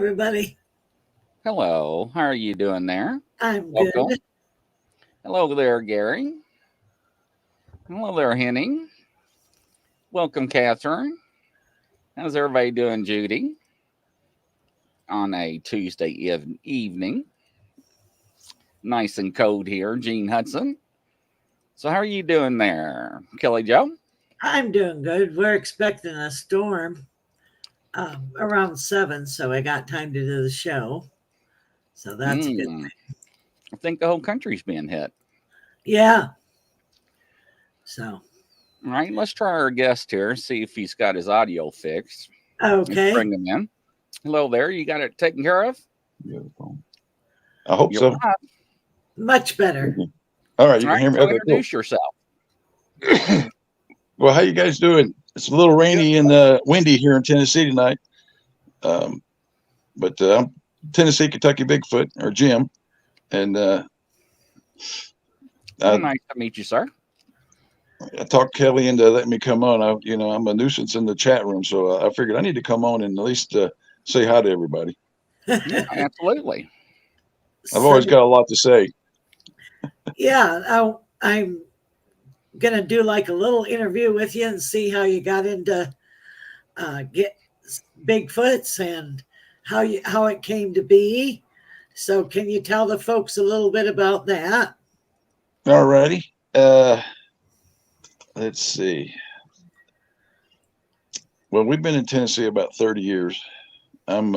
everybody. Hello, how are you doing there? I'm Welcome. good. Hello there, Gary. Hello there, Henning. Welcome, Catherine. How's everybody doing, Judy? On a Tuesday evening. Nice and cold here, Gene Hudson. So, how are you doing there, Kelly Joe? I'm doing good. We're expecting a storm around 7, so I got time to do the show. So that's a good Hmm. thing. I think the whole country's being hit. Yeah. So, All right, let's try our guest here, see if he's got his audio fixed. Let's okay. bring him in. Hello there, you got it taken care of? I hope You're so. live. Much better. All right, you All can right, hear me. so Okay, cool. introduce yourself. Well, how you guys doing? It's a little rainy and windy here in Tennessee tonight. But I'm Tennessee, Kentucky Bigfoot, or Jim, and I, Nice to meet you, sir. I talked Kelly into letting me come on. I'm a nuisance in the chat room, so I figured I need to come on and at least say hi to everybody. Yeah, absolutely. I've always So, got a lot to say. yeah, I'm going to do like a little interview with you and see how you got into get Bigfoots and how it came to be. So, can you tell the folks a little bit about that? All righty. Let's see. Well, we've been in Tennessee about 30 years. I'm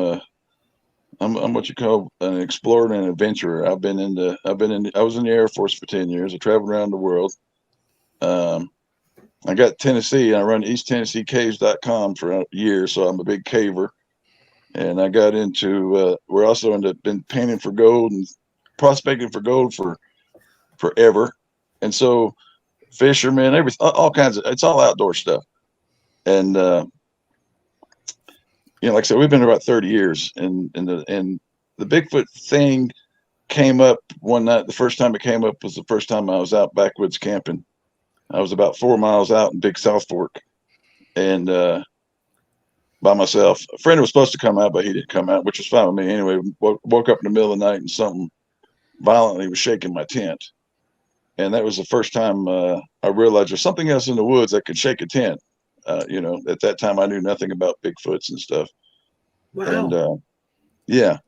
what you call an explorer and an adventurer. I was in the Air Force for 10 years. I traveled around the world. Um, I got Tennessee. I run EastTennesseeCaves.com for a year, so I'm a big caver. And I got into. We're also been painting for gold and prospecting for gold for forever. And so fishermen, everything, all kinds of. It's all outdoor stuff. And like I said, we've been about 30 years, and the Bigfoot thing came up one night. The first time it came up was the first time I was out backwoods camping. I was about 4 miles out in Big South Fork, and by myself. A friend was supposed to come out, but he didn't come out, which was fine with me. Anyway, woke up in the middle of the night and something violently was shaking my tent, and that was the first time I realized there's something else in the woods that could shake a tent. At that time I knew nothing about Bigfoots and stuff, and Wow. yeah,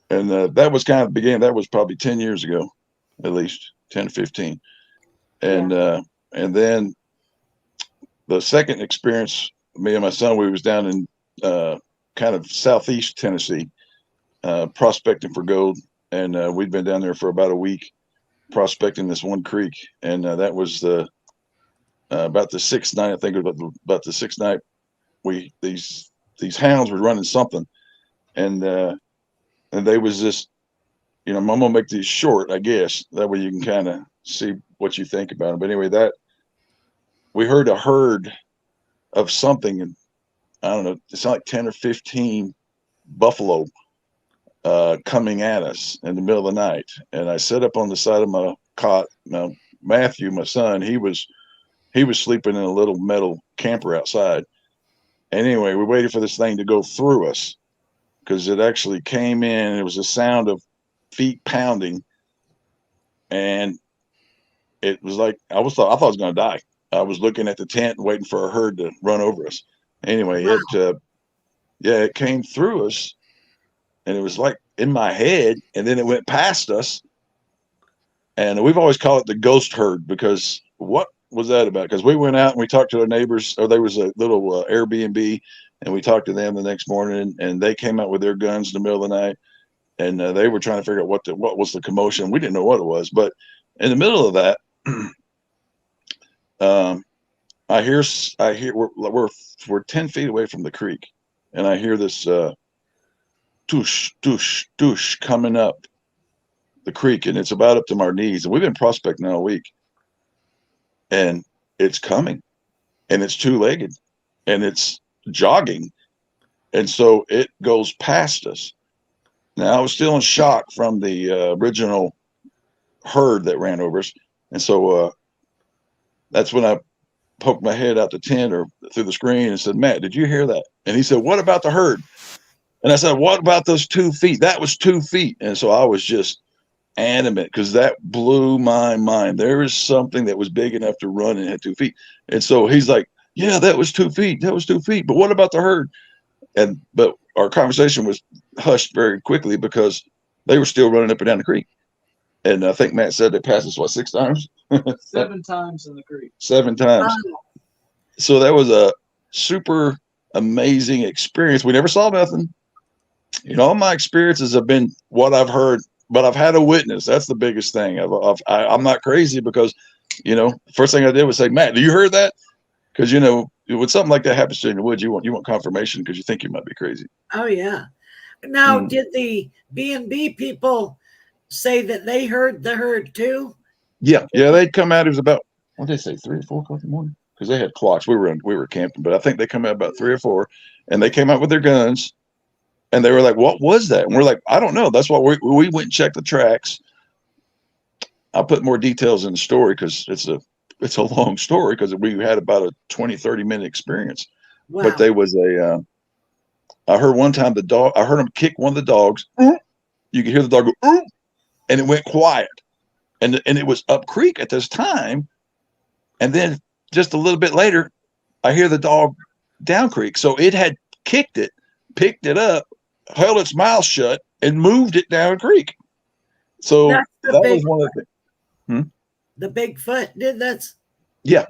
and that was kind of began. That was probably 10 years ago, at least 10 or 15, and and then the second experience, me and my son, we was down in kind of southeast Tennessee, prospecting for gold, and we'd been down there for about a week prospecting this one creek, and that was about the sixth night. I think it was about the sixth night. These hounds were running something, and they was just, I'm gonna make these short, I guess. That way you can kind of see what you think about them. But anyway, that we heard a herd of something, and I don't know, it's like 10 or 15 buffalo coming at us in the middle of the night. And I sat up on the side of my cot. Now Matthew, my son, he was sleeping in a little metal camper outside. And anyway, we waited for this thing to go through us because it actually came in. It was a sound of feet pounding, and it was like I thought I was going to die. I was looking at the tent and waiting for a herd to run over us. Anyway, Wow. it came through us, and it was like in my head, and then it went past us. And we've always called it the ghost herd, because what was that about? Because we went out and we talked to our neighbors, or there was a little Airbnb, and we talked to them the next morning, and they came out with their guns in the middle of the night, and they were trying to figure out what was the commotion. We didn't know what it was, but in the middle of that, I hear we're 10 feet away from the creek, and I hear this doosh doosh doosh coming up the creek, and it's about up to our knees, and we've been prospecting all week, and it's coming, and it's two-legged, and it's jogging, and so it goes past us. Now I was still in shock from the original herd that ran over us, and so that's when I poked my head out the tent or through the screen and said, "Matt, did you hear that?" And he said, "What about the herd?" And I said, what about those 2 feet? That was 2 feet. And so I was just adamant because that blew my mind. There is something that was big enough to run and had 2 feet. And so he's like, yeah, that was 2 feet. That was 2 feet. But what about the herd? But our conversation was hushed very quickly because they were still running up and down the creek. And I think Matt said they passed us, what, 6 times? 7 times in the creek. 7 times. So that was a super amazing experience. We never saw nothing. All my experiences have been what I've heard, but I've had a witness. That's the biggest thing. I'm not crazy because, first thing I did was say, Matt, do you heard that? Because, when something like that happens to you in the woods, you want confirmation because you think you might be crazy. Oh, yeah. Now, did the B&B people say that they heard the herd too? Yeah. They'd come out. It was about, what did they say, 3 or 4 o'clock in the morning? Because they had clocks. We were camping, but I think they come out about 3 or 4, and they came out with their guns. And they were like, what was that? And we're like, I don't know. That's why we went and checked the tracks. I'll put more details in the story because it's a long story because we had about a 20, 30-minute experience. Wow. But there was I heard one time I heard him kick one of the dogs. You could hear the dog go, and it went quiet. And it was up creek at this time. And then just a little bit later, I hear the dog down creek. So it had kicked it, picked it up, held its mouth shut, and moved it down creek. So that was one of the things. The Bigfoot did that? Yeah.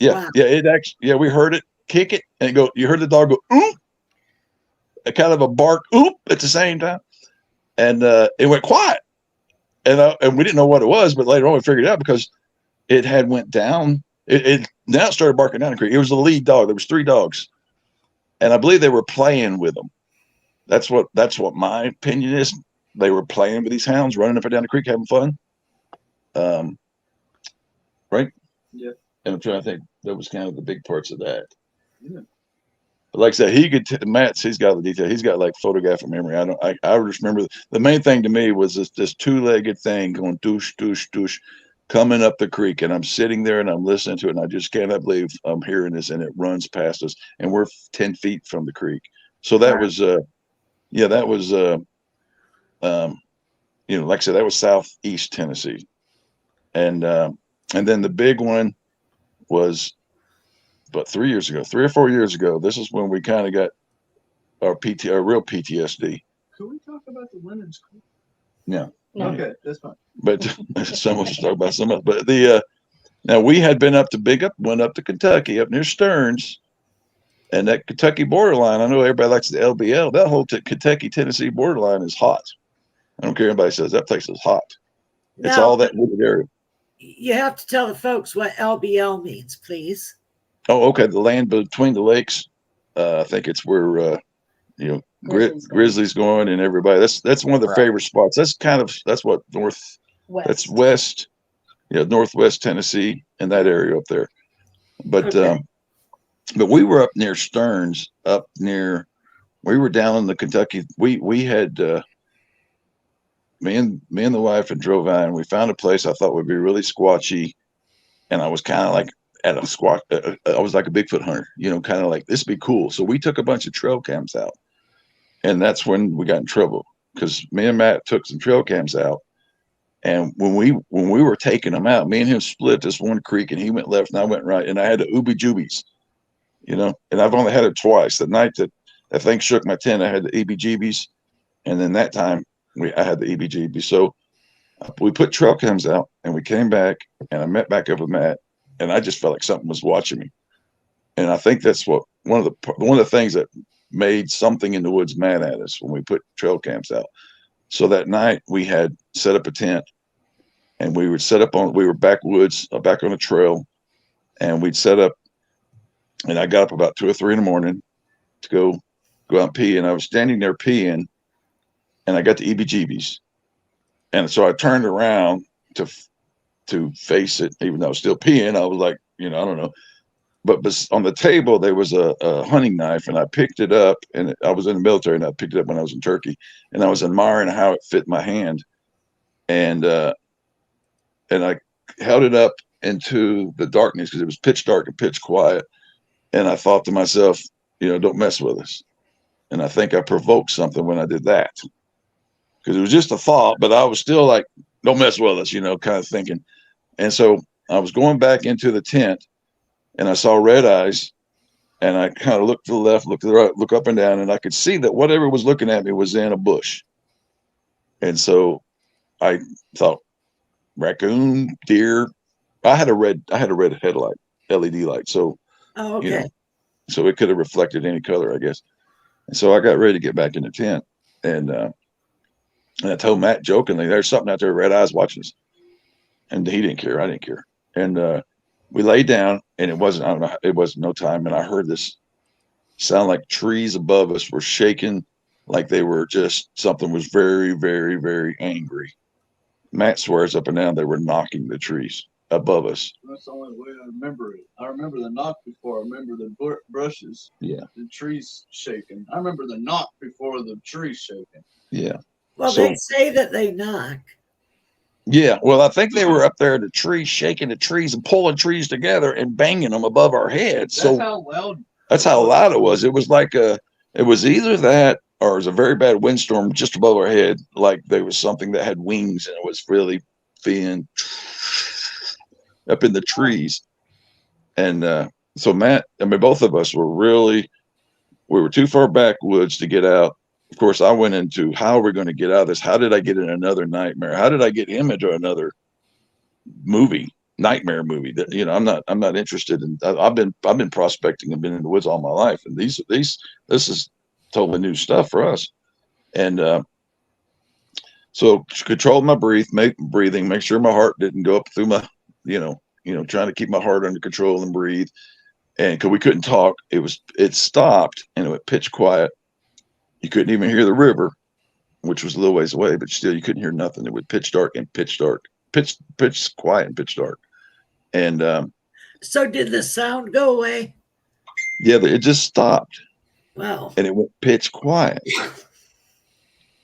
Wow. Yeah. It actually, we heard it kick it and go, you heard the dog go, oop, a kind of a bark, oop, at the same time. And it went quiet. And we didn't know what it was, but later on we figured it out because it had went down. It now started barking down the creek. It was the lead dog. There was 3 dogs. And I believe they were playing with them. That's what my opinion is. They were playing with these hounds, running up and down the creek, having fun. Right? Yeah. And I'm trying to think. That was kind of the big parts of that. Yeah. But like I said, Matt's he's got the detail. He's got like photographic memory. I just remember the main thing to me was this 2-legged thing going doosh, doosh, doosh, coming up the creek. And I'm sitting there and I'm listening to it. And I just cannot believe I'm hearing this. And it runs past us. And we're 10 feet from the creek. So that was, that was, like I said, that was southeast Tennessee. And then the big one was about 3 or 4 years ago. This is when we kind of got our real PTSD. Could we talk about the Women's Creek? No. Okay, that's fine. But someone should talk about something else. But now we had been went up to Kentucky, up near Stearns, and that Kentucky borderline. I know everybody likes the LBL. That whole Kentucky Tennessee borderline is hot. I don't care if anybody says that place is hot. It's all that wooded area. You have to tell the folks what LBL means, please. Oh, okay. The land between the lakes. I think it's where Grizzly's going and everybody. That's one of the favorite spots. That's what that's west, northwest Tennessee and that area up there. But but we were up near Stearns, we were down in the Kentucky. We had me and the wife had drove out and we found a place I thought would be really squatchy, and I was kind of like at a squat. I was like a Bigfoot hunter, kind of like this would be cool. So we took a bunch of trail cams out, and that's when we got in trouble because me and Matt took some trail cams out, and when we were taking them out, me and him split this one creek, and he went left and I went right, and I had the ooby-joobies, and I've only had it twice. The night that thing shook my tent, I had the EBGBs, and then that time I had the EBGBs. So we put trail cams out, and we came back, and I met back up with Matt, and I just felt like something was watching me, and I think that's what one of the things that made something in the woods mad at us when we put trail cams out. So that night we had set up a tent, and we were backwoods, back on a trail, and we'd set up, and I got up about 2 or 3 in the morning to go out and pee, and I was standing there peeing, and I got the EBGBs, and so I turned around to face it, even though I was still peeing. I was like, I don't know. But on the table, there was a hunting knife, and I picked it up, and I was in the military, and I picked it up when I was in Turkey, and I was admiring how it fit my hand. And I held it up into the darkness because it was pitch dark and pitch quiet. And I thought to myself, don't mess with us. And I think I provoked something when I did that, because it was just a thought, but I was still like, don't mess with us, kind of thinking. And so I was going back into the tent, and I saw red eyes, and I kind of looked to the left, looked to the right, look up and down, and I could see that whatever was looking at me was in a bush. And so I thought, raccoon, deer. I had a red headlight, LED light. So, Oh, you know, okay. so it could have reflected any color, I guess. And so I got ready to get back in the tent. And I told Matt jokingly, there's something out there, red eyes watching us. And he didn't care. I didn't care. And we laid down, and it wasn't, I don't know, it wasn't no time. And I heard this sound like trees above us were shaking, like they were just, something was very, very, very angry. Matt swears up and down they were knocking the trees above us. That's the only way I remember it. I remember the knock before. I remember the brushes. Yeah. The trees shaking. I remember the knock before the trees shaking. Yeah. Well, So- they say that they knock. Yeah. Well, I think they were up there, the trees, shaking the trees and pulling trees together and banging them above our heads. That's So how loud. that's how loud it was. It was like it was either that or it was a very bad windstorm just above our head. Like there was something that had wings and it was really being up in the trees. And so Matt, I mean, both of us were we were too far backwoods to get out. Of course, I went into, how are we going to get out of this? How did I get in another nightmare? How did I get him into another nightmare movie? That, I'm not interested in. I've been prospecting and been in the woods all my life, and this is totally new stuff for us. And so control my breathing, make sure my heart didn't go up through my, trying to keep my heart under control and breathe. And because we couldn't talk, it stopped and it went pitch quiet. You couldn't even hear the river, which was a little ways away, but still you couldn't hear nothing. It was pitch dark and pitch dark, pitch quiet and pitch dark. And So did the sound go away? yeah, it just stopped. Wow. And it went pitch quiet.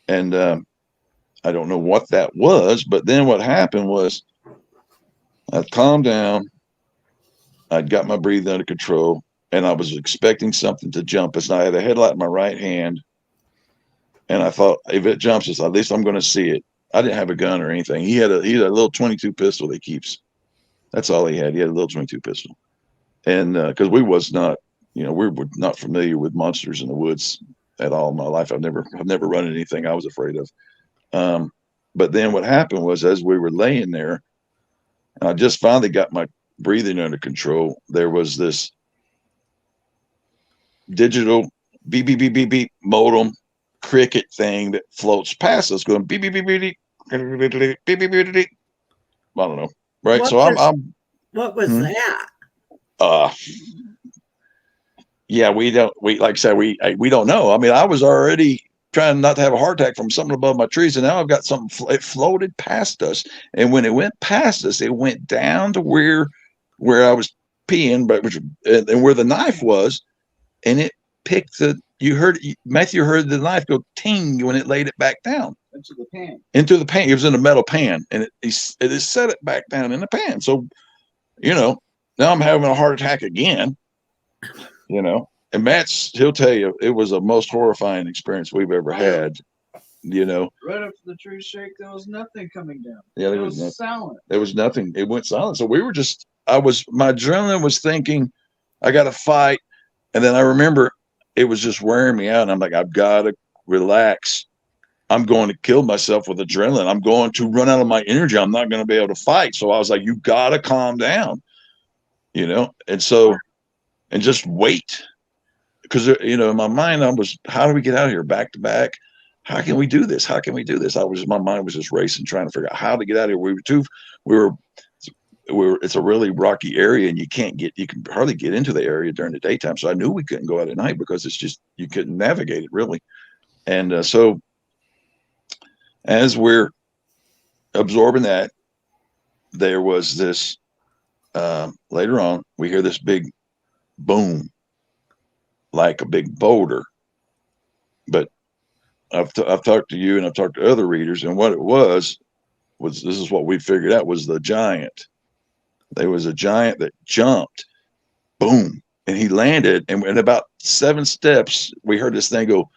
And I don't know what that was, but then what happened was I calmed down. I'd got my breathing under control, and I was expecting something to jump us. And I had a headlight in my right hand, and I thought, if it jumps us, at least I'm going to see it. I didn't have a gun or anything. He had a little 22 pistol that he keeps. That's all he had. He had a little 22 pistol, and because we was not, we were not familiar with monsters in the woods at all in my life. I've never run anything I was afraid of. But then what happened was, as we were laying there, and I just finally got my breathing under control, there was this digital beep beep beep beep beep modem cricket thing that floats past us, going beep beep beep beep beep beep beep beep beep beep. I don't know, right? What So was- I'm What was Hmm? that? yeah, we like I said, we don't know. I mean, I was already trying not to have a heart attack from something above my trees, and now I've got something. It floated past us, and when it went past us, it went down to where I was peeing, and where the knife was, and it picked Matthew heard the knife go ting when it laid it back down Into the pan. into the pan. It was in a metal pan, and it set it back down in the pan. So, now I'm having a heart attack again. And he'll tell you it was the most horrifying experience we've ever had. Right after the trees shake, there was nothing coming down. Yeah, It was silent. there was nothing. It went silent. So my adrenaline was thinking, I got to fight. And then I remember it was just wearing me out. And I'm like, I've got to relax. I'm going to kill myself with adrenaline. I'm going to run out of my energy. I'm not going to be able to fight. So I was like, you got to calm down, and so, and just wait. Because, in my mind, how do we get out of here back to back? How can we do this? How can we do this? My mind was just racing, trying to figure out how to get out of here. It's a really rocky area, and you can hardly get into the area during the daytime. So I knew we couldn't go out at night because it's just, you couldn't navigate it really. And so as we're absorbing that, there was this, later on, we hear this big boom, like a big boulder. But I've talked to you and I've talked to other readers, and what it was this is what we figured out was the giant. There was a giant that jumped, boom, and he landed, and about 7 steps, we heard this thing go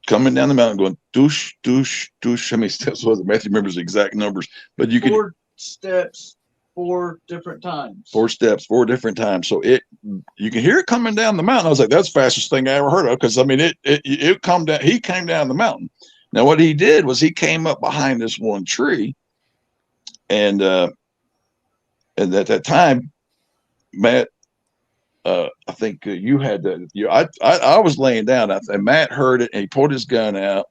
coming down the mountain, going douche, douche, douche. How many steps was it? Matthew remembers the exact numbers, but you could 4 steps, 4 different times. 4 steps, 4 different times. So you can hear it coming down the mountain. I was like, that's the fastest thing I ever heard of, because I mean, it come down. He came down the mountain. Now, what he did was he came up behind this one tree, and at that time, Matt, I think you had that. I was laying down, and Matt heard it, and he pulled his gun out,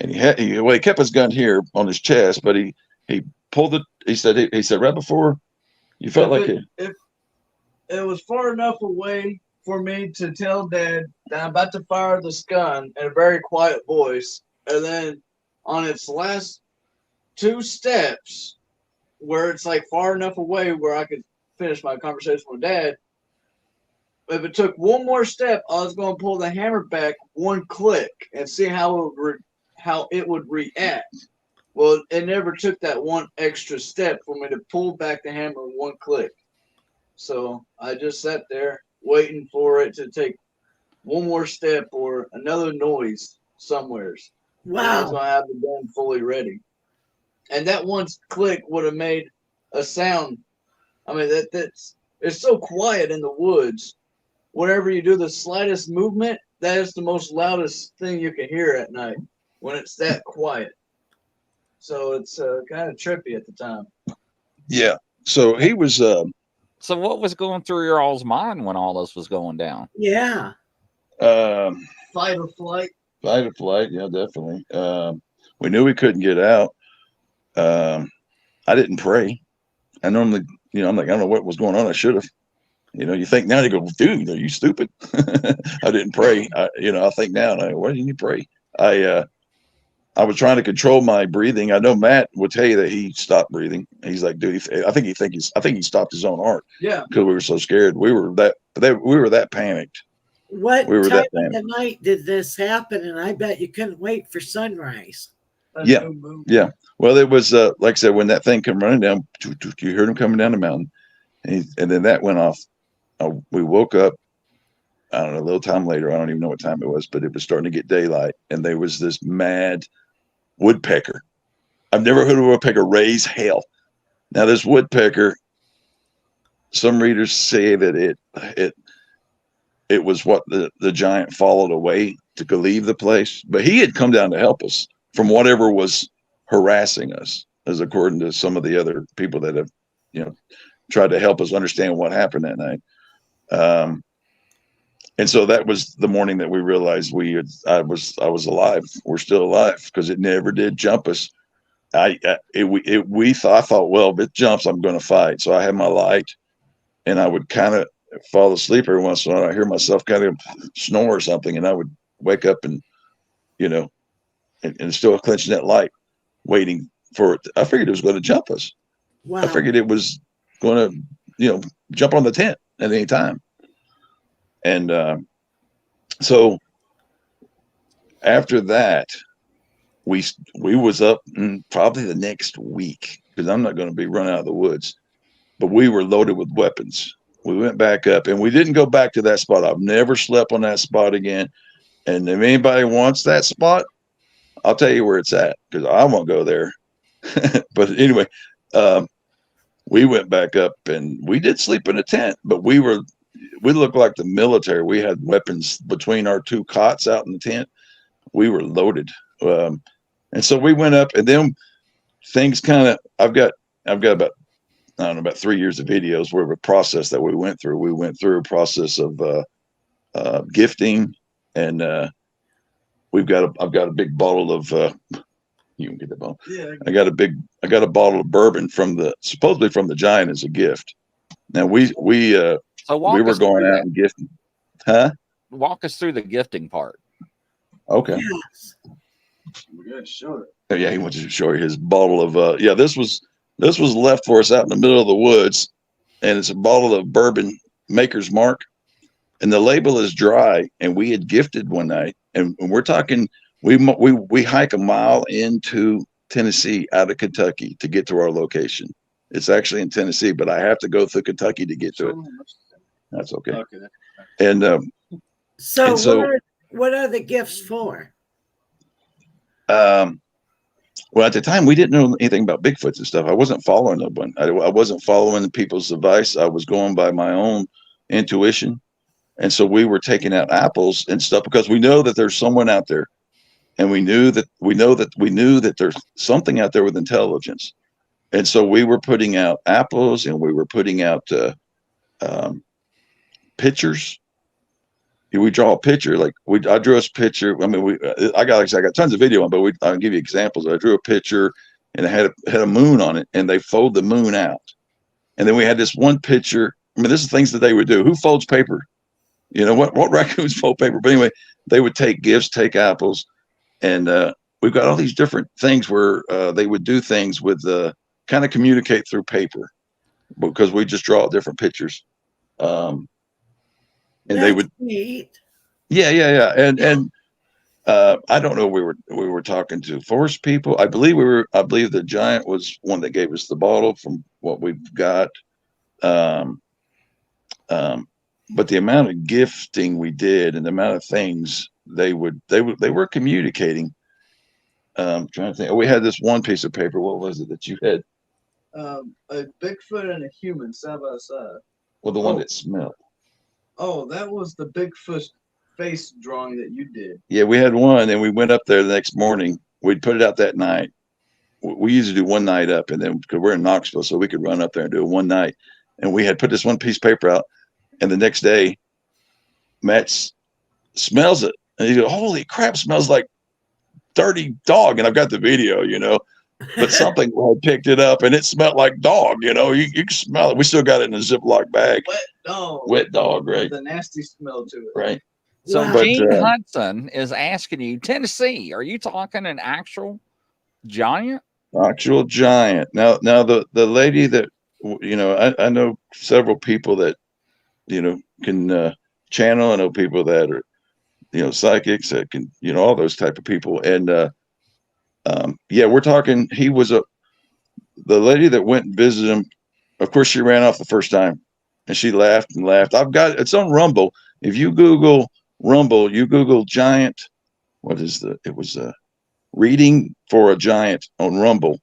and he kept his gun here on his chest, but he pulled it. He said right before you felt like it. If it was far enough away for me to tell Dad that I'm about to fire this gun in a very quiet voice, and then on its last 2 steps, where it's like far enough away where I could finish my conversation with Dad. If it took one more step, I was going to pull the hammer back 1 click and see how it would react. Well, it never took that 1 extra step for me to pull back the hammer 1 click. So I just sat there waiting for it to take 1 more step or another noise somewheres. Wow. I was going to have the gun fully ready. And that 1 click would have made a sound. I mean, it's so quiet in the woods. Whenever you do the slightest movement, that is the most loudest thing you can hear at night when it's that quiet. So it's kind of trippy at the time. Yeah. So he was. So what was going through your all's mind when all this was going down? Yeah. Fight or flight. Fight or flight. Yeah, definitely. We knew we couldn't get out. I didn't pray. I normally, I'm like, I don't know what was going on. I should have. You think now, you go, dude, are you stupid? I didn't pray. I think now, why didn't you pray? I was trying to control my breathing. I know Matt would tell you that he stopped breathing. He's like, dude, I think he stopped his own heart. Yeah. Because we were so scared. We were that panicked. What We were time that of the night did this happen? And I bet you couldn't wait for sunrise. Yeah. Yeah. Well, it was like I said, when that thing came running down, you heard him coming down the mountain, and then that went off. We woke up, I don't know, a little time later. I don't even know what time it was, but it was starting to get daylight, and there was this mad woodpecker. I've never heard of a woodpecker raise hell. Now, this woodpecker, some readers say that it was what the giant followed away to go leave the place, but he had come down to help us from whatever was harassing us, as according to some of the other people that have, tried to help us understand what happened that night. And so that was the morning that we realized I was alive. We're still alive, because it never did jump us. I thought, well, if it jumps, I'm going to fight. So I had my light, and I would kind of fall asleep every once in a while. I hear myself kind of snore or something, and I would wake up and, and still clenching that light, waiting for it. I figured it was going to jump us. Wow. I figured it was going to, jump on the tent at any time. And so after that, we was up probably the next week, because I'm not going to be run out of the woods, but we were loaded with weapons. We went back up, and we didn't go back to that spot. I've never slept on that spot again. And if anybody wants that spot, I'll tell you where it's at, because I won't go there. But anyway, we went back up, and we did sleep in a tent, but we looked like the military. We had weapons between our 2 cots out in the tent. We were loaded. And so we went up, and then things kind of, I've got about, I don't know, about 3 years of videos where the process that we went through. We went through a process of gifting, and I've got a big bottle of, you can get the bottle. Yeah. I got a bottle of bourbon supposedly from the giant as a gift. Now we were going out and gifting. Huh? Walk us through the gifting part. Okay. Yes. We got to show it. Oh, yeah, he wanted to show you his bottle of this was left for us out in the middle of the woods, and it's a bottle of bourbon, Maker's Mark, and the label is dry, and we had gifted one night, and we're talking we hike a mile into Tennessee out of Kentucky to get to our location. It's actually in Tennessee, but I have to go through Kentucky to get to it. That's okay. Okay. And So, And so, what are the gifts for? well, at the time, we didn't know anything about Bigfoots and stuff. I wasn't following no one. I wasn't following people's advice. I was going by my own intuition. And so we were taking out apples and stuff because we know that there's someone out there. And we knew that there's something out there with intelligence. And so we were putting out apples and we were putting out pictures. We draw a picture, like I drew us a picture. I mean, I got tons of video on, but I'll give you examples. I drew a picture and it had a moon on it, and they fold the moon out. And then we had this one picture. I mean, this is things that they would do. Who folds paper? You know what raccoons fold paper? But anyway, they would take gifts, take apples, and we've got all these different things where they would do things with kind of communicate through paper because we just draw different pictures. And That's they would neat. yeah and I don't know, we were talking to forest people. I believe the giant was one that gave us the bottle from what we've got. But the amount of gifting we did and the amount of things they were communicating. Trying to think. We had this one piece of paper. What was it that you had? A Bigfoot and a human side by side. Well, the one that smelled. Oh, that was the Bigfoot face drawing that you did. Yeah, we had one, and we went up there the next morning. We'd put it out that night. We usually do one night up, and then because we're in Knoxville, so we could run up there and do it one night. And we had put this one piece of paper out, and the next day, Matt smells it, and he goes, "Holy crap! Smells like dirty dog." And I've got the video, but something had picked it up, and it smelled like dog. You can smell it. We still got it in a Ziploc bag. Wet dog, right? The nasty smell to it, right? So Wow. Gene Hudson is asking you, Tennessee, are you talking an actual giant? Actual giant. Now the lady that I know several people that can channel. I know people that are psychics that can all those type of people. And we're talking. He was the lady that went and visited him. Of course, she ran off the first time, and she laughed and laughed. It's on Rumble. If you Google Rumble, you Google giant. It was reading for a giant on Rumble.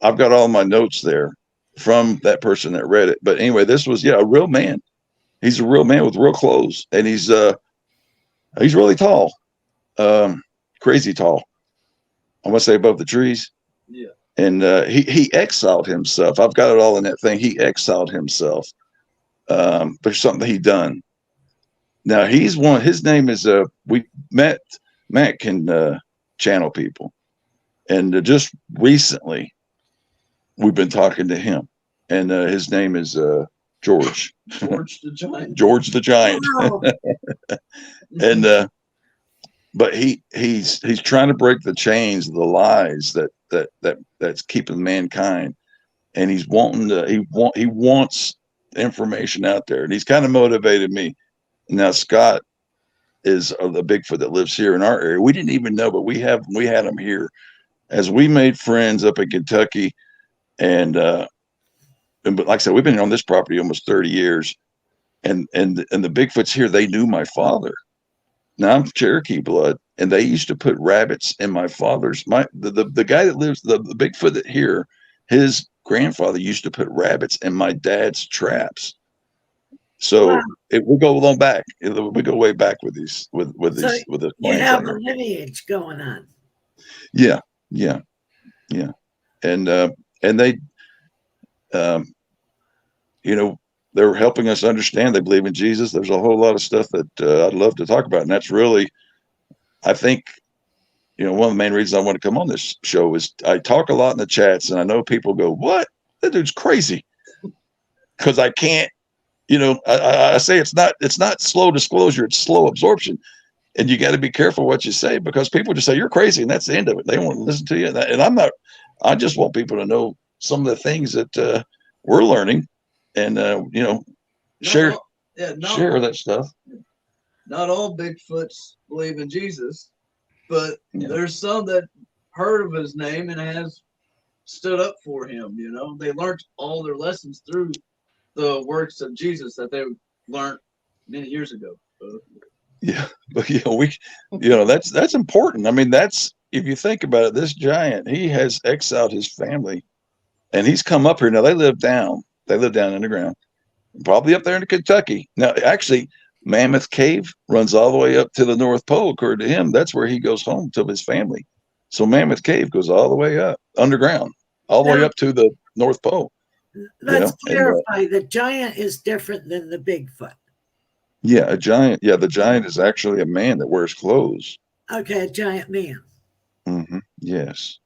I've got all my notes there from that person that read it. But anyway, this was a real man. He's a real man with real clothes, and he's really tall, crazy tall. I want to say above the trees. Yeah. And he exiled himself. I've got it all in that thing. He exiled himself for something he done. Now he's one. His name is Matt can channel people, and just recently we've been talking to him, and his name is George. George the Giant. George the Giant. Wow. And but he's trying to break the chains of the lies that's keeping mankind, and he wants information out there, and he's kind of motivated me. Now Scott is the Bigfoot that lives here in our area. We didn't even know, but we had him here as we made friends up in Kentucky, and but like I said, we've been on this property almost 30 years, and the Bigfoots here, they knew my father. Now I'm Cherokee blood, and they used to put rabbits in my father's. The guy that lives the Bigfoot that here, his grandfather used to put rabbits in my dad's traps. So Wow. we go long back. We go way back with these with So this with this. You have a lineage going on. Yeah. And they, they're helping us understand. They believe in Jesus. There's a whole lot of stuff that I'd love to talk about, and that's really, I think, one of the main reasons I want to come on this show is I talk a lot in the chats, and I know people go, "What? That dude's crazy," because I can't. I say it's not slow disclosure, it's slow absorption. And you got to be careful what you say, because people just say you're crazy and that's the end of it. They won't listen to you. And I'm not, I just want people to know some of the things that we're learning, and, share that stuff. Not all Bigfoots believe in Jesus, but there's some that heard of his name and has stood up for him. They learned all their lessons through the works of Jesus that they learned many years ago. Yeah, but that's important. I mean, that's if you think about it, this giant, he has exiled his family, and he's come up here. Now they live down underground, probably up there in Kentucky. Now, actually, Mammoth Cave runs all the way up to the North Pole. According to him, that's where he goes home to his family. So Mammoth Cave goes all the way up underground, all the way Now, up to the North Pole. let's And clarify: the giant is different than the Bigfoot. yeah, a giant. Yeah, the giant is actually a man that wears clothes. Okay, a giant man. Yes.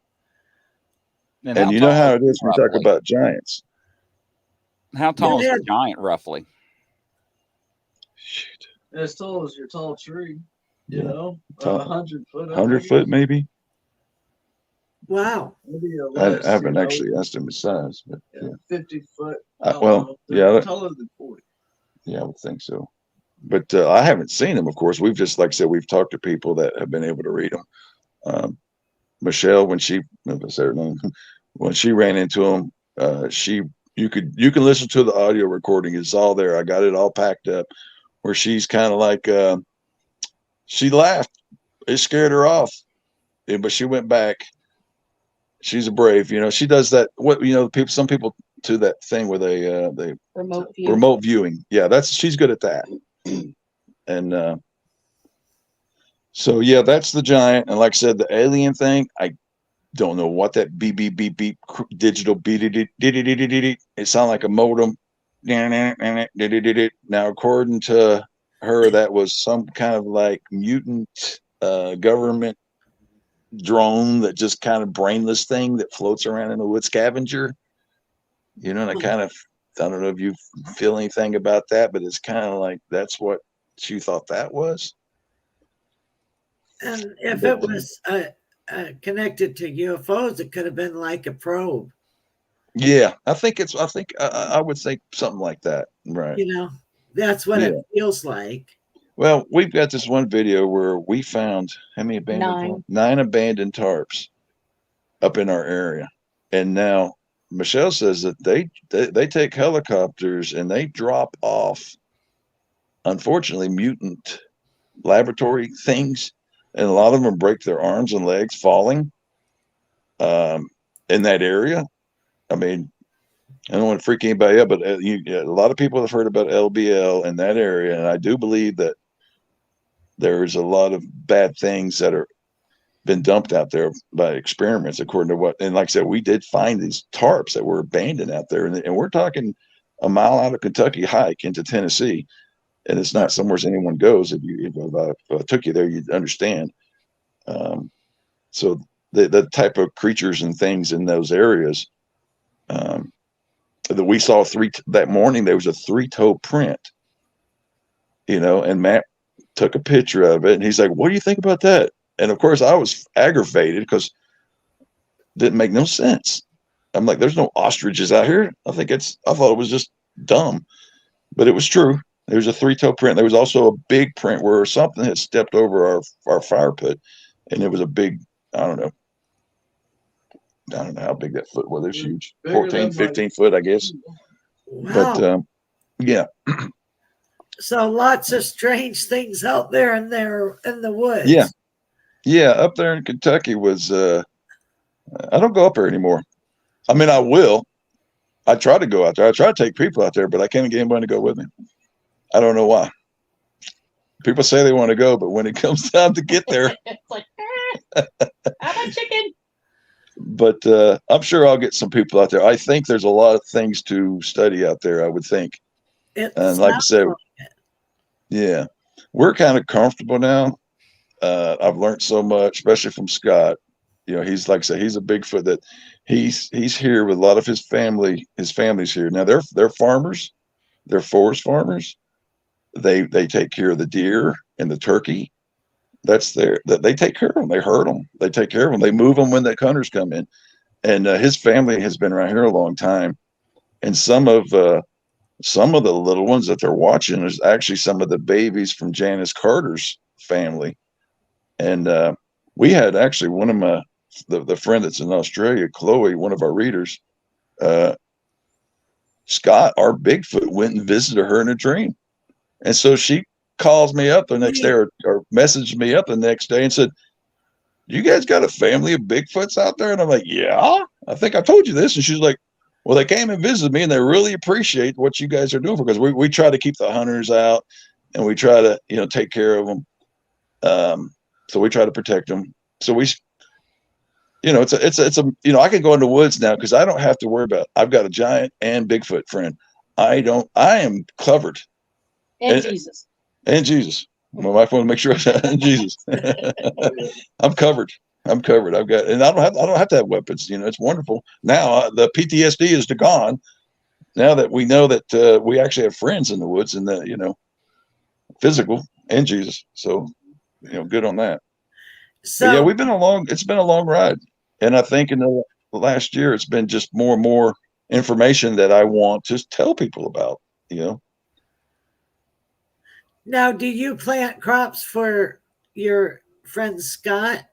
And And how you know tall how is it he is when you talk roughly? about giants. How tall is Yeah. the giant roughly? Shoot, As tall as your tall tree, you Yeah. know, Tall- 100 foot. 100 foot maybe. Wow. Maybe I less. haven't you know, actually asked him his size, but yeah. 50 foot. Well, They're yeah, taller than 40. yeah, I would think so. But I haven't seen them. Of course, we've just, like I said, we've talked to people that have been able to read them. Michelle, when she, if I say her name, when she ran into him, you can listen to the audio recording. It's all there. I got it all packed up. Where she's kind of like, she laughed. It scared her off, but she went back. She's a brave. She does that. People. Some people do that thing where they remote viewing. Yeah, she's good at that. And so yeah, that's the giant. And like I said, the alien thing, I don't know what that beep beep beep beep digital beep. It sounded like a modem. Now, according to her, that was some kind of like mutant government drone that just kind of brainless thing that floats around in the wood scavenger. And I don't know if you feel anything about that, but it's kind of like that's what she thought that was. And if But, it was connected to UFOs, it could have been like a probe. yeah, I think I would think something like that. Right. That's what Yeah. it feels like. Well, we've got this one video where we found how many abandoned nine abandoned tarps up in our area. And now Michelle says that they take helicopters and they drop off, unfortunately, mutant laboratory things, and a lot of them break their arms and legs falling in that area. I mean, I don't want to freak anybody out, but a lot of people have heard about LBL in that area, and I do believe that there's a lot of bad things that are been dumped out there by experiments, according to what. And like I said, we did find these tarps that were abandoned out there, and we're talking a mile out of Kentucky hike into Tennessee, and it's not somewhere anyone goes. If I took you there, you'd understand. So the type of creatures and things in those areas that we saw that morning, there was a 3-toe print, and Matt took a picture of it, and he's like, "What do you think about that?" And of course, I was aggravated because it didn't make no sense. I'm like, "There's no ostriches out here." I thought it was just dumb, but it was true. There was a 3-toe print. There was also a big print where something had stepped over our fire pit, and it was a big, I don't know how big that foot was. It was huge, 14, 15 foot, I guess. Wow. But yeah. So lots of strange things out there in the woods. Yeah, up there in Kentucky was. I don't go up there anymore. I mean, I will. I try to go out there. I try to take people out there, but I can't get anybody to go with me. I don't know why. People say they want to go, but when it comes time to get there, it's like, how about chicken? But I'm sure I'll get some people out there. I think there's a lot of things to study out there, I would think. And like I said, yeah, we're kind of comfortable now. I've learned so much, especially from Scott. He's like I said, he's a Bigfoot that he's here with a lot of his family. His family's here now. They're farmers. They're forest farmers. They take care of the deer and the turkey. They take care of them. They herd them. They take care of them. They move them when the hunters come in. And his family has been around here a long time. And some of the little ones that they're watching is actually some of the babies from Janice Carter's family. And we had actually one of the friend that's in Australia, Chloe, one of our readers, Scott, our Bigfoot, went and visited her in a dream. And so she calls me up the next day or messaged me up the next day and said, "You guys got a family of Bigfoots out there?" And I'm like, "Yeah, I think I told you this." And she's like, "Well, they came and visited me and they really appreciate what you guys are doing for," because we try to keep the hunters out and we try to, take care of them. So we try to protect them. So it's I can go in the woods now because I don't have to worry about, I've got a giant and Bigfoot friend. I am covered. And Jesus. And Jesus. My wife wanted to make sure and Jesus. I'm covered. I've got, and I don't have to have weapons. It's wonderful. Now the PTSD is gone. Now that we know that we actually have friends in the woods and physical and Jesus. So, good on that. So but yeah, it's been a long ride. And I think in the last year, it's been just more and more information that I want to tell people about, Now, do you plant crops for your friend Scott,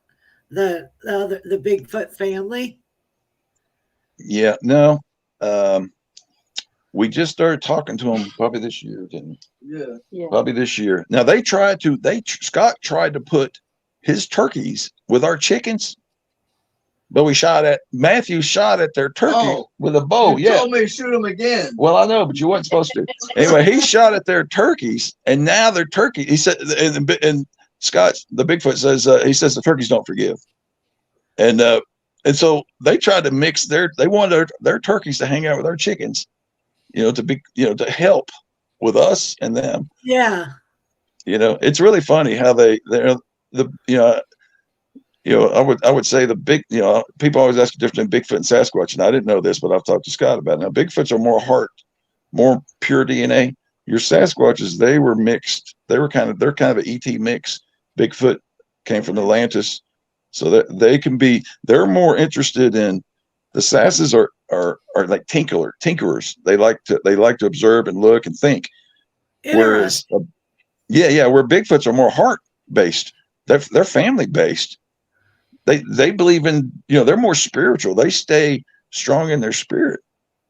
the Bigfoot family? Yeah, no. We just started talking to him probably this year, didn't we? Yeah. Probably this year. Now Scott tried to put his turkeys with our chickens, but Matthew shot at their turkey with a bow. You told me to shoot them again. Well, I know, but you weren't supposed to. Anyway, he shot at their turkeys, and now their turkey. He said, and Scott, the Bigfoot says, he says the turkeys don't forgive, and so they tried to mix they wanted their turkeys to hang out with our chickens, to help with us and them. Yeah. It's really funny how I would say the big, people always ask the difference between Bigfoot and Sasquatch, and I didn't know this, but I've talked to Scott about it. Now, Bigfoots are more heart, more pure DNA. Your Sasquatches, they were mixed. They're kind of an ET mix. Bigfoot came from Atlantis, so that they're more interested in, the Sasses are like tinkerers. They like to observe and look and think. Whereas, where Bigfoots are more heart based. They're family based. They believe in, they're more spiritual. They stay strong in their spirit,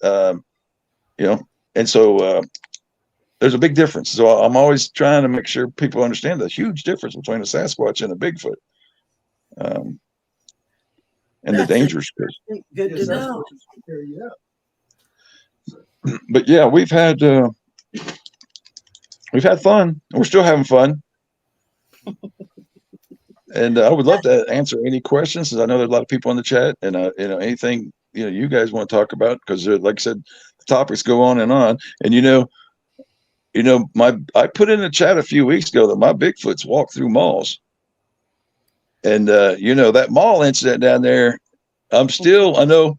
and so there's a big difference. So I'm always trying to make sure people understand the huge difference between a Sasquatch and a Bigfoot, and the dangers. Good to know. But yeah, we've had fun, and we're still having fun. And I would love to answer any questions, because I know there's a lot of people in the chat, and anything you guys want to talk about, because like I said, the topics go on. And I put in the chat a few weeks ago that my Bigfoots walk through malls, and that mall incident down there. I know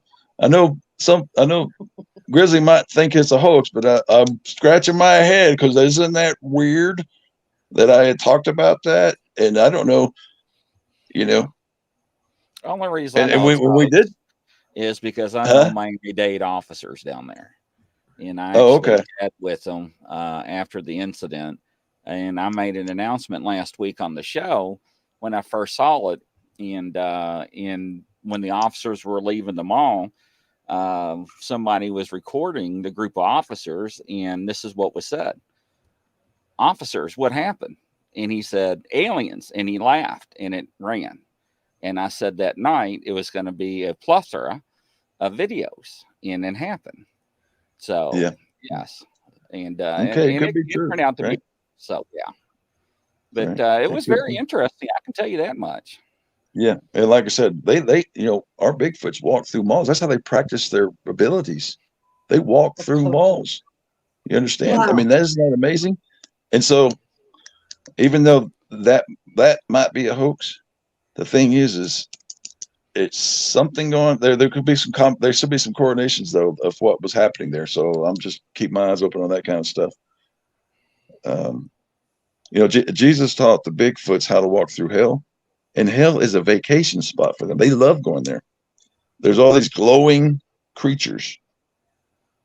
Grizzly might think it's a hoax, but I'm scratching my head, because isn't that weird that I had talked about that, and I don't know. Only reason and when we did is because I know my date officers down there, and I actually met with them after the incident, and I made an announcement last week on the show when I first saw it, and when the officers were leaving the mall, somebody was recording the group of officers, and this is what was said: "Officers, what happened?" And he said, "Aliens," and he laughed, and it ran. And I said that night it was going to be a plethora of videos, and it happened. So yes, and it turned out to be so. Yeah, but it was very interesting. I can tell you that much. Yeah, and like I said, they our Bigfoots walk through malls. That's how they practice their abilities. They walk through malls. You understand? Wow. I mean, that is not amazing. And so, even though that might be a hoax, the thing is it's something going there. There could be there should be some coordinations though of what was happening there. So I'm just keep my eyes open on that kind of stuff. Jesus taught the Bigfoots how to walk through hell, and hell is a vacation spot for them. They love going there. There's all these glowing creatures,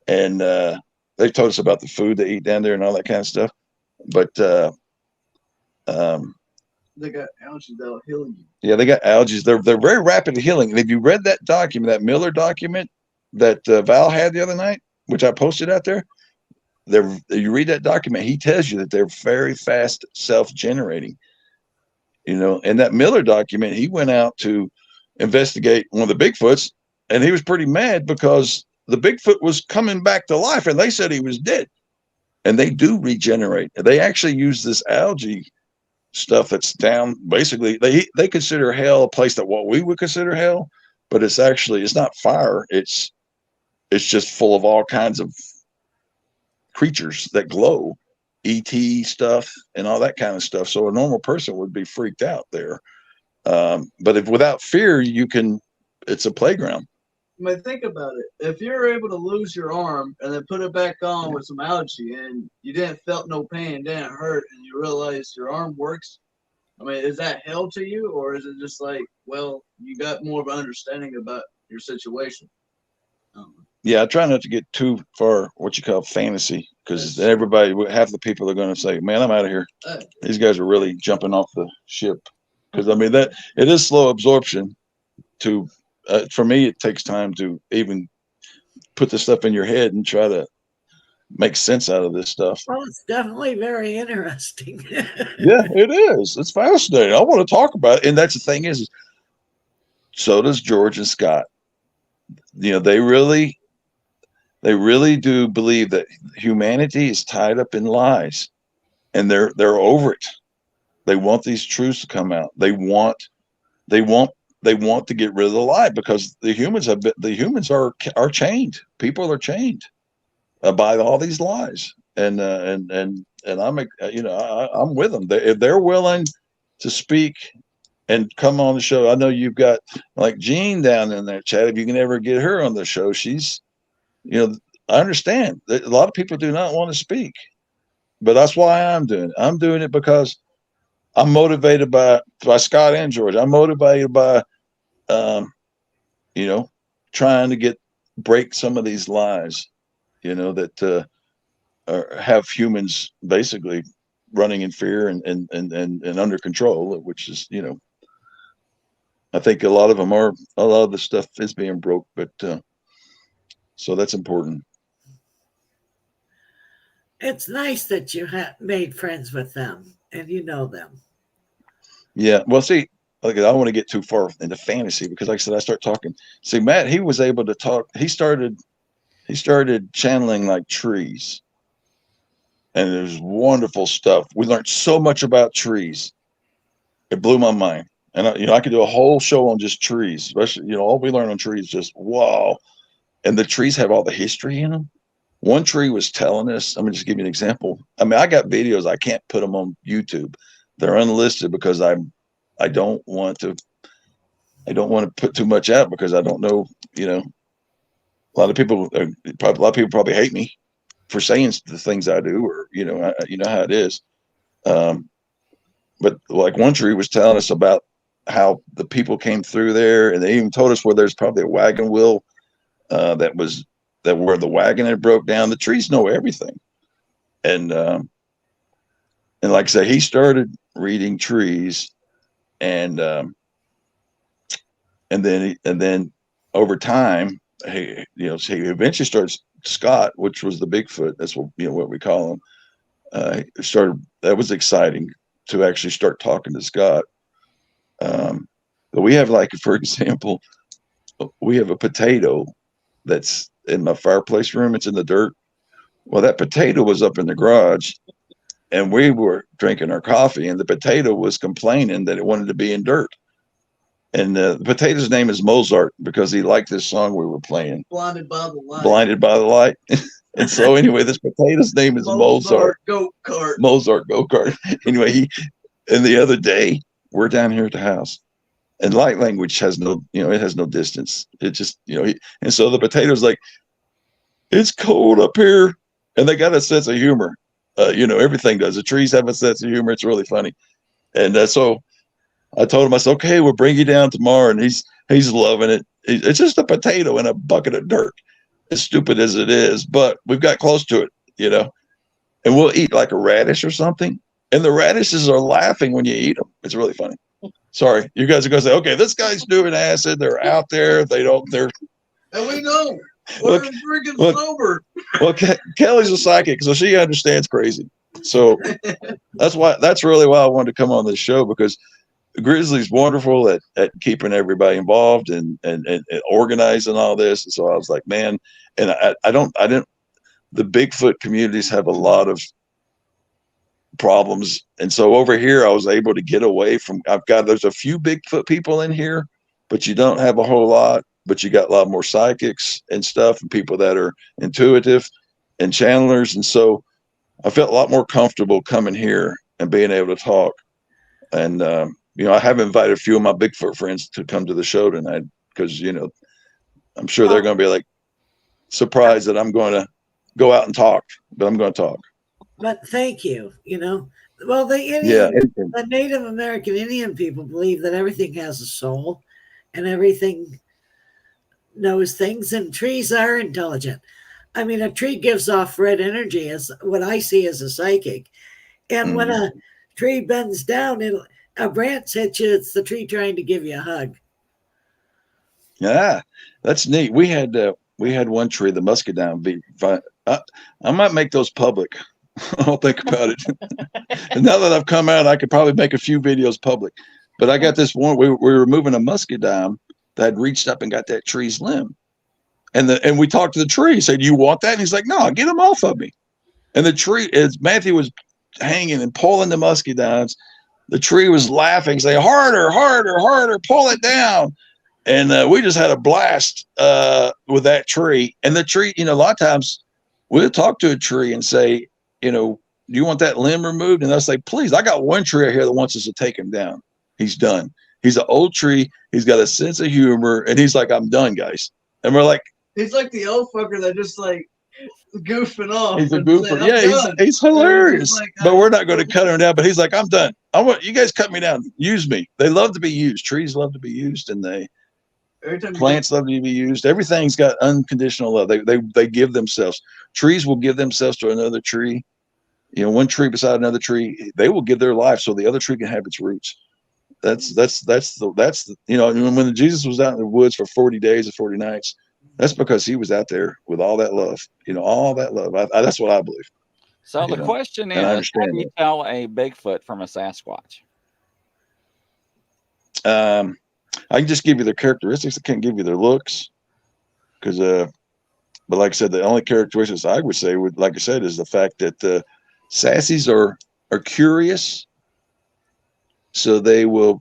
and they told us about the food they eat down there and all that kind of stuff. But they got algae that'll heal you. Yeah, they got algae. They're very rapid at healing. And if you read that document, that Miller document that Val had the other night, which I posted out there, you read that document, he tells you that they're very fast self-generating. In that Miller document, he went out to investigate one of the Bigfoots, and he was pretty mad because the Bigfoot was coming back to life, and they said he was dead. And they do regenerate. They actually use this algae stuff that's down. Basically, they consider hell a place that what we would consider hell, but it's not fire. It's just full of all kinds of creatures that glow, ET stuff and all that kind of stuff. So a normal person would be freaked out there. But if without fear, it's a playground. I mean, think about it. If you're able to lose your arm and then put it back on with some algae and you didn't felt no pain, didn't hurt, and you realize your arm works, I mean, is that hell to you? Or is it just like, well, you got more of an understanding about your situation? Yeah, I try not to get too far what you call fantasy, because half the people are going to say, man, I'm out of here. These guys are really jumping off the ship. Because, I mean, it is slow absorption to... for me, it takes time to even put the stuff in your head and try to make sense out of this stuff. Well, it's definitely very interesting. Yeah, it is. It's fascinating. I want to talk about it. And that's the thing is, so does George and Scott. They really do believe that humanity is tied up in lies, and they're over it. They want these truths to come out. They want to get rid of the lie, because the humans are chained. People are chained by all these lies, and I'm I'm with them. If they're willing to speak and come on the show, I know you've got like Jean down in there, Chad. If you can ever get her on the show, she's, I understand that a lot of people do not want to speak, but that's why I'm doing it. I'm doing it because I'm motivated by Scott and George. I'm motivated by, trying to break some of these lies, that have humans basically running in fear and under control, which is, I think a lot of the stuff is being broke, but so that's important. It's nice that you made friends with them and you know them. Yeah. Well, see, I don't want to get too far into fantasy, because like I said, I start talking. See, Matt, he was able to talk. He started channeling like trees, and there's wonderful stuff. We learned so much about trees. It blew my mind. And I could do a whole show on just trees, especially, all we learn on trees, just wow. And the trees have all the history in them. One tree was telling us, I'm going to just give you an example. I mean, I got videos. I can't put them on YouTube. They're unlisted because I don't want to put too much out, because I don't know, a lot of people probably hate me for saying the things I do, or, you know how it is. But like one tree was telling us about how the people came through there, and they even told us where there's probably a wagon wheel that where the wagon had broke down. The trees know everything. And like I say, he started reading trees, and then over time, he eventually starts Scott, which was the Bigfoot. That's what we call him. That was exciting to actually start talking to Scott. But we have, like, for example, we have a potato that's in my fireplace room. It's in the dirt. Well, that potato was up in the garage, and we were drinking our coffee, and the potato was complaining that it wanted to be in dirt. And the potato's name is Mozart, because he liked this song we were playing. Blinded by the Light. Blinded by the Light. And so anyway, this potato's name is Mozart. Go-kart. Mozart go-kart. Anyway, and the other day, we're down here at the house, and light language has no, it has no distance. It just, and so the potato's like, it's cold up here. And they got a sense of humor. Everything does. The trees have a sense of humor. It's really funny. And so I told him, I said, okay, we'll bring you down tomorrow. And he's loving it. It's just a potato in a bucket of dirt, as stupid as it is, but we've got close to it, and we'll eat like a radish or something. And the radishes are laughing when you eat them. It's really funny. Sorry. You guys are going to say, okay, this guy's doing acid. They're out there. And we know. We're Look, freaking look. sober. Well, Kelly's a psychic, so she understands crazy. So that's really why I wanted to come on this show, because Grizzly's wonderful at keeping everybody involved and organizing all this. And so I was like, man, and I didn't, the Bigfoot communities have a lot of problems. And so over here, I was able to get away from, there's a few Bigfoot people in here, but you don't have a whole lot, but you got a lot more psychics and stuff and people that are intuitive and channelers. And so I felt a lot more comfortable coming here and being able to talk. And, I have invited a few of my Bigfoot friends to come to the show tonight because, I'm sure they're going to be like surprised that I'm going to go out and talk, but I'm going to talk. But thank you. Well, the Native American Indian people believe that everything has a soul and everything knows things, and trees are intelligent. I mean, a tree gives off red energy, as what I see as a psychic. And when a tree bends down, a branch hits you, it's the tree trying to give you a hug. Yeah, that's neat. We had one tree, the muscadine. I might make those public. I'll think about it. And now that I've come out, I could probably make a few videos public. But I got this one. We were moving a muscadine that had reached up and got that tree's limb. And we talked to the tree, said, "You want that?" And he's like, "No, get him off of me." And the tree, as Matthew was hanging and pulling the muscadines, the tree was laughing, saying, "Harder, harder, harder, pull it down." And we just had a blast with that tree. And the tree, a lot of times we'll talk to a tree and say, "Do you want that limb removed?" And they'll say, "Please, I got one tree out here that wants us to take him down. He's done. He's an old tree. He's got a sense of humor." And he's like, "I'm done, guys." And we're like, he's like the old fucker that just like goofing off. He's a goofer. Yeah, he's hilarious. Like, but we're not going to cut him down. But he's like, "I'm done. I want you guys cut me down. Use me." They love to be used. Trees love to be used, and plants love to be used. Everything's got unconditional love. They give themselves. Trees will give themselves to another tree. One tree beside another tree, they will give their life so the other tree can have its roots. That's when Jesus was out in the woods for 40 days and 40 nights, that's because he was out there with all that love, all that love. That's what I believe. So the question is, how do you tell a Bigfoot from a Sasquatch? I can just give you their characteristics. I can't give you their looks, because, but like I said, the only characteristics I would say like I said, is the fact that sassies are curious, so they will.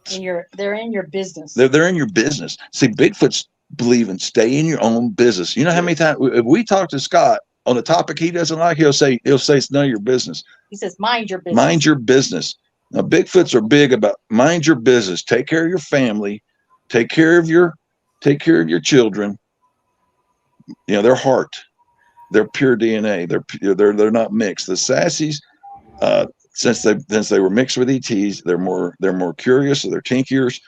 They're in your business. They're in your business. See, Bigfoot's believe in stay in your own business. You know how many times if we talk to Scott on a topic he doesn't like, he'll say it's none of your business. He says, "Mind your business." Mind your business. Now, Bigfoots are big about mind your business. Take care of your family. Take care of your children. Their heart. They're pure DNA. They're not mixed. The sassies, since they were mixed with ETs, they're more curious. So they're tinkiers.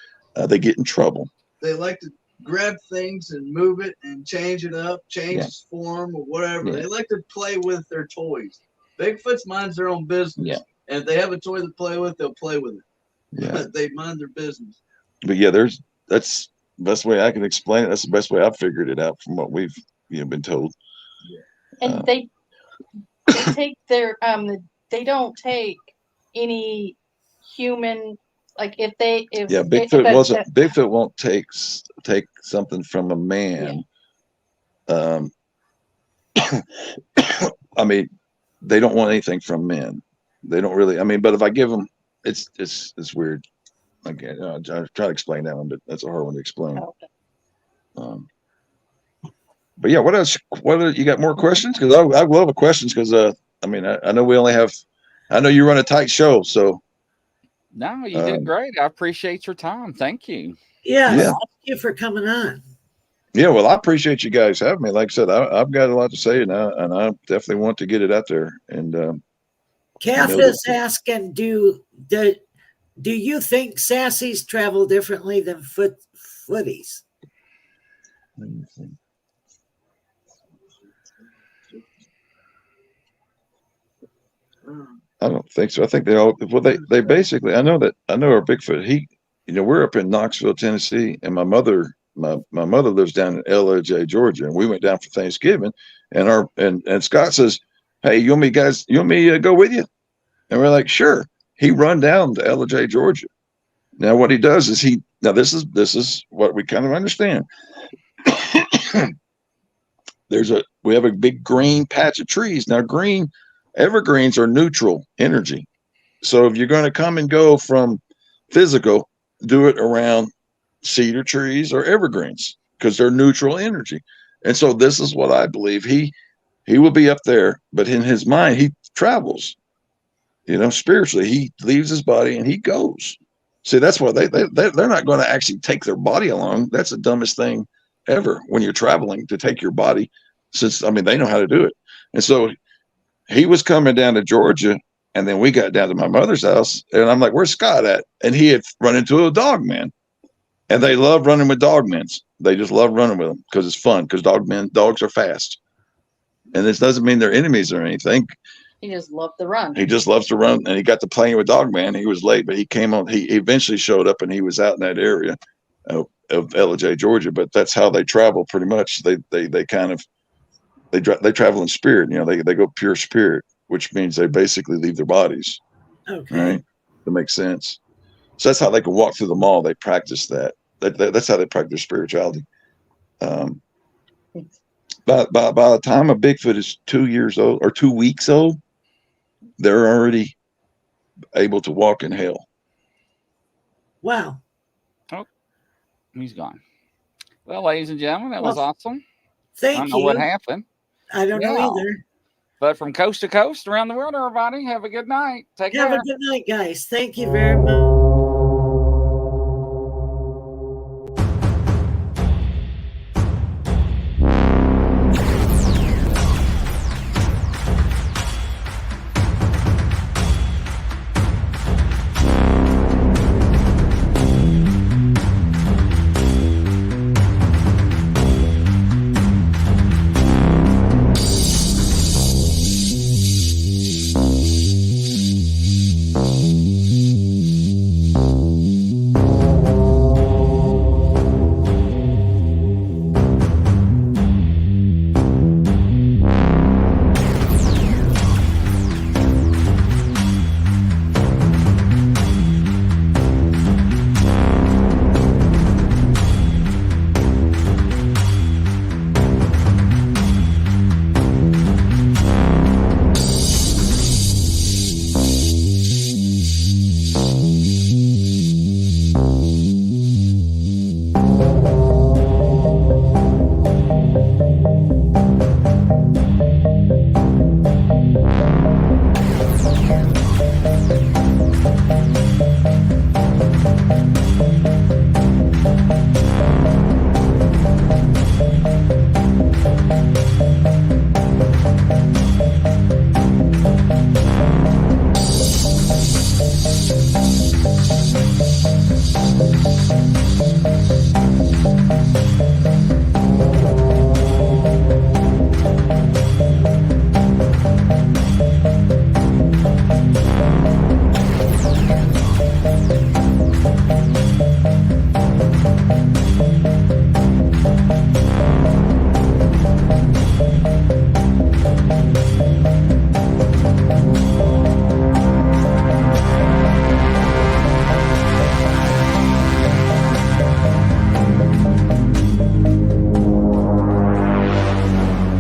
They get in trouble. They like to grab things and move it and change it up, change its form or whatever. Yeah. They like to play with their toys. Bigfoot's minds their own business. Yeah. And if they have a toy to play with, they'll play with it. Yeah. They mind their business. But yeah, that's the best way I can explain it. That's the best way I've figured it out from what we've been told. Yeah. And they take their they don't take any human, like if Bigfoot won't take something from a man. Yeah. I mean, they don't want anything from men. They don't really. I mean, but if I give them, it's weird. Okay, I'll try to explain that one, but that's a hard one to explain. Okay. But yeah, what else? You got more questions? Because I love the questions. Because I mean, I know we only have. I know you run a tight show, so. No, you did great. I appreciate your time. Thank you. Yeah. Thank you for coming on. Yeah, well, I appreciate you guys having me. Like I said, I've got a lot to say, and I definitely want to get it out there. And Kath is asking, do you think sassies travel differently than footies? Let me think. I don't think so. I think they all. Well, they basically. I know our Bigfoot. We're up in Knoxville, Tennessee, and my mother my mother lives down in LJ, Georgia, and we went down for Thanksgiving, and Scott says, "Hey, you want me go with you?" And we're like, "Sure." He run down to LJ, Georgia. Now what he does is this is what we kind of understand. We have a big green patch of trees. Now green evergreens are neutral energy. So if you're going to come and go from physical, do it around cedar trees or evergreens because they're neutral energy. And so this is what I believe. He will be up there, but in his mind, he travels, spiritually. He leaves his body and he goes. See, that's why they're not going to actually take their body along. That's the dumbest thing ever when you're traveling, to take your body, since, they know how to do it. And so he was coming down to Georgia, and then we got down to my mother's house, and I'm like, "Where's Scott at?" And he had run into a dog man, and they love running with dog men. They just love running with them because it's fun, because dogs are fast. And this doesn't mean they're enemies or anything. He just loved to run. He just loves to run, and he got to playing with dog man. He was late, but he came on. He eventually showed up, and he was out in that area of LJ, Georgia. But that's how they travel, pretty much. They travel in spirit. They go pure spirit, which means they basically leave their bodies. Okay. Right? That makes sense. So that's how they can walk through the mall. They practice that. That's how they practice spirituality. By the time a Bigfoot is 2 years old or 2 weeks old, they're already able to walk in hell. Wow. Oh, he's gone. Well, ladies and gentlemen, that was awesome. Thank you. I don't know what happened. I don't know either. But from coast to coast around the world, everybody, have a good night. Take care. Have a good night, guys. Thank you very much.